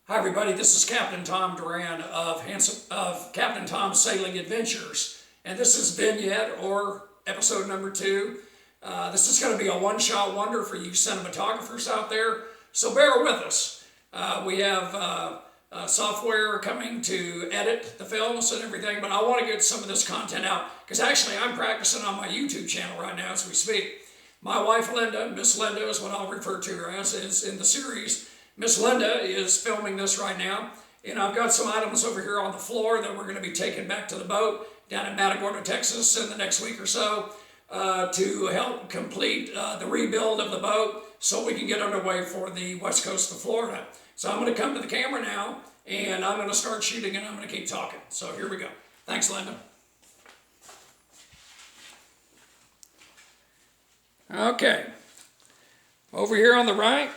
Hi everybody, this is Captain Tom Duran of Captain Tom's Sailing Adventures, and this is vignette or episode number 2. This is going to be a one-shot wonder for you cinematographers out there, so bear with us. We have software coming to edit the films and everything, but I want to get some of this content out because actually I'm practicing on my YouTube channel right now as we speak. My wife Linda, Miss Linda is what I'll refer to her as, is in the series. Miss Linda is filming this right now, and I've got some items over here on the floor that we're going to be taking back to the boat down in Matagorda, Texas in the next week or so to help complete the rebuild of the boat so we can get underway for the west coast of Florida. So I'm going to come to the camera now, and I'm going to start shooting, and I'm going to keep talking. So here we go. Thanks, Linda. Okay. Over here on the right,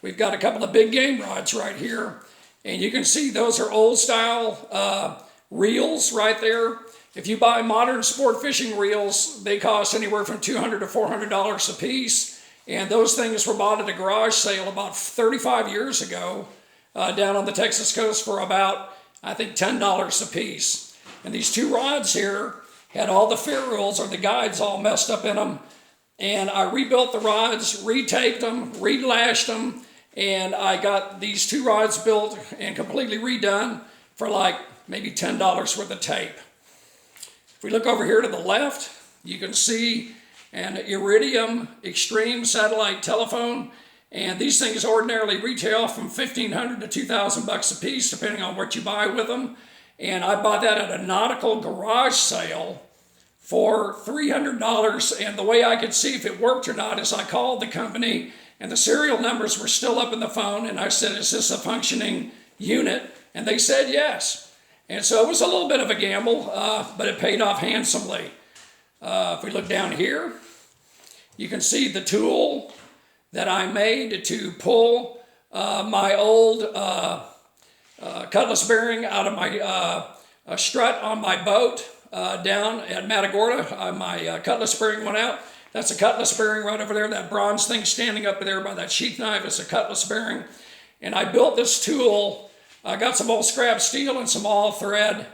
we've got a couple of big game rods right here, and you can see those are old style reels right there. If you buy modern sport fishing reels, they cost anywhere from $200 to $400 a piece, and those things were bought at a garage sale about 35 years ago down on the Texas coast for about, I think, $10 a piece. And these two rods here had all the ferrules or the guides all messed up in them, and I rebuilt the rods, retaped them, relashed them, and I got these two rods built and completely redone for like maybe $10 worth of tape. If we look over here to the left, you can see an Iridium Extreme satellite telephone, and these things ordinarily retail from $1,500 to $2,000 a piece, depending on what you buy with them. And I bought that at a nautical garage sale for $300, and the way I could see if it worked or not is I called the company, and the serial numbers were still up in the phone, and I said, is this a functioning unit? And they said yes. And so it was a little bit of a gamble, but it paid off handsomely. If we look down here, you can see the tool that I made to pull my old cutlass bearing out of my strut on my boat down at Matagorda. My cutlass bearing went out. That's a cutlass bearing right over there. That bronze thing standing up there by that sheath knife is a cutlass bearing. And I built this tool. I got some old scrap steel and some all thread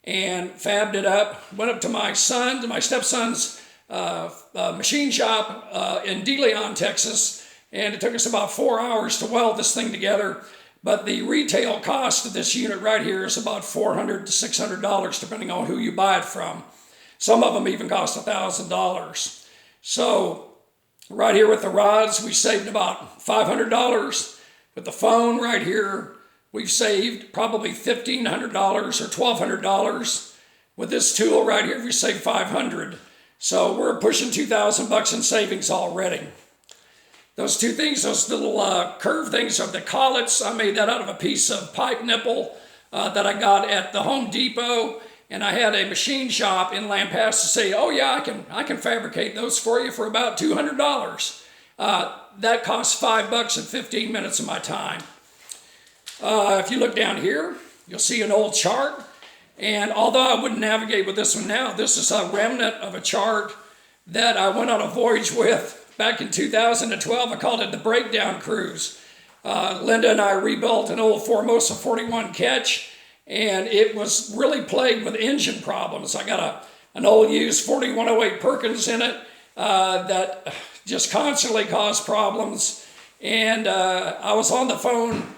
and fabbed it up. Went up to my stepson's machine shop in De Leon, Texas. And it took us about 4 hours to weld this thing together. But the retail cost of this unit right here is about $400 to $600, depending on who you buy it from. Some of them even cost $1,000. So right here with the rods, we saved about $500. With the phone right here, we've saved probably $1,500 or $1,200. With this tool right here, we saved $500. So we're pushing $2,000 in savings already. Those two things, those little curved things are the collets. I made that out of a piece of pipe nipple that I got at the Home Depot. And I had a machine shop in Lampasas say, oh yeah, I can fabricate those for you for about $200. That costs $5 and 15 minutes of my time. If you look down here, you'll see an old chart. And although I wouldn't navigate with this one now, this is a remnant of a chart that I went on a voyage with back in 2012. I called it the Breakdown Cruise. Linda and I rebuilt an old Formosa 41 ketch, and it was really plagued with engine problems. I got an old used 4108 Perkins in it that just constantly caused problems. And I was on the phone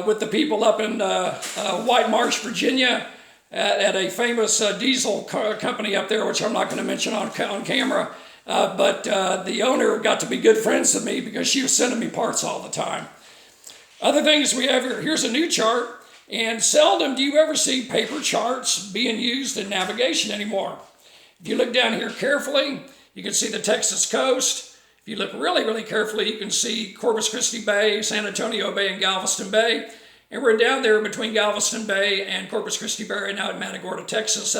with the people up in White Marsh, Virginia, at a famous diesel company up there, which I'm not going to mention on camera. But the owner got to be good friends with me because she was sending me parts all the time. Other things we have here, here's a new chart. And seldom do you ever see paper charts being used in navigation anymore. If you look down here carefully, you can see the Texas coast. If you look really, really carefully, you can see Corpus Christi Bay, San Antonio Bay, and Galveston Bay. And we're down there between Galveston Bay and Corpus Christi Bay right now at Matagorda, Texas,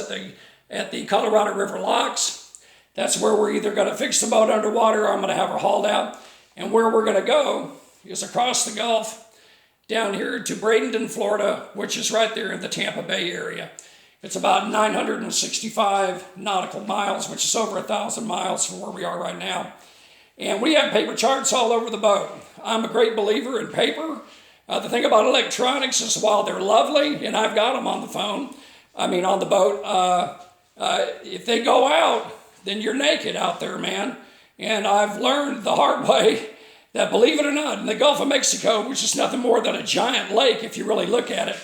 at the Colorado River locks. That's where we're either going to fix the boat underwater or I'm going to have her hauled out. And where we're going to go is across the Gulf down here to Bradenton, Florida, which is right there in the Tampa Bay area. It's about 965 nautical miles, which is over 1,000 miles from where we are right now. And we have paper charts all over the boat. I'm a great believer in paper. The thing about electronics is while they're lovely, and I've got them on the phone, on the boat, if they go out, then you're naked out there, man. And I've learned the hard way that, believe it or not, in the Gulf of Mexico, which is nothing more than a giant lake if you really look at it,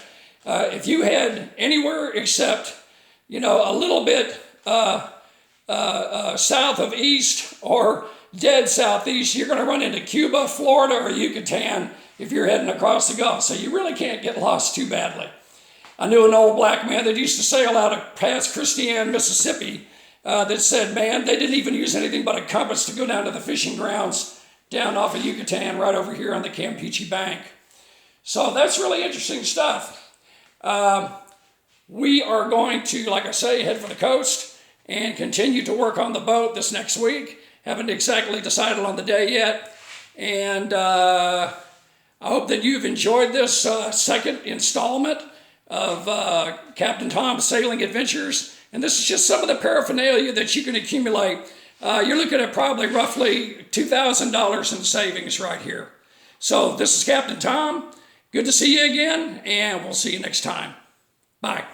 if you head anywhere except, a little bit south of east or dead southeast, you're going to run into Cuba, Florida, or Yucatan if you're heading across the Gulf. So you really can't get lost too badly. I knew an old black man that used to sail out of past Christian, Mississippi, that said, man, they didn't even use anything but a compass to go down to the fishing grounds down off of Yucatan right over here on the Campeche Bank. So that's really interesting stuff. We are going to, like I say, head for the coast and continue to work on the boat this next week. Haven't exactly decided on the day yet. And I hope that you've enjoyed this second installment of Captain Tom's Sailing Adventures. And this is just some of the paraphernalia that you can accumulate. You're looking at probably roughly $2,000 in savings right here. So this is Captain Tom. Good to see you again, and we'll see you next time. Bye.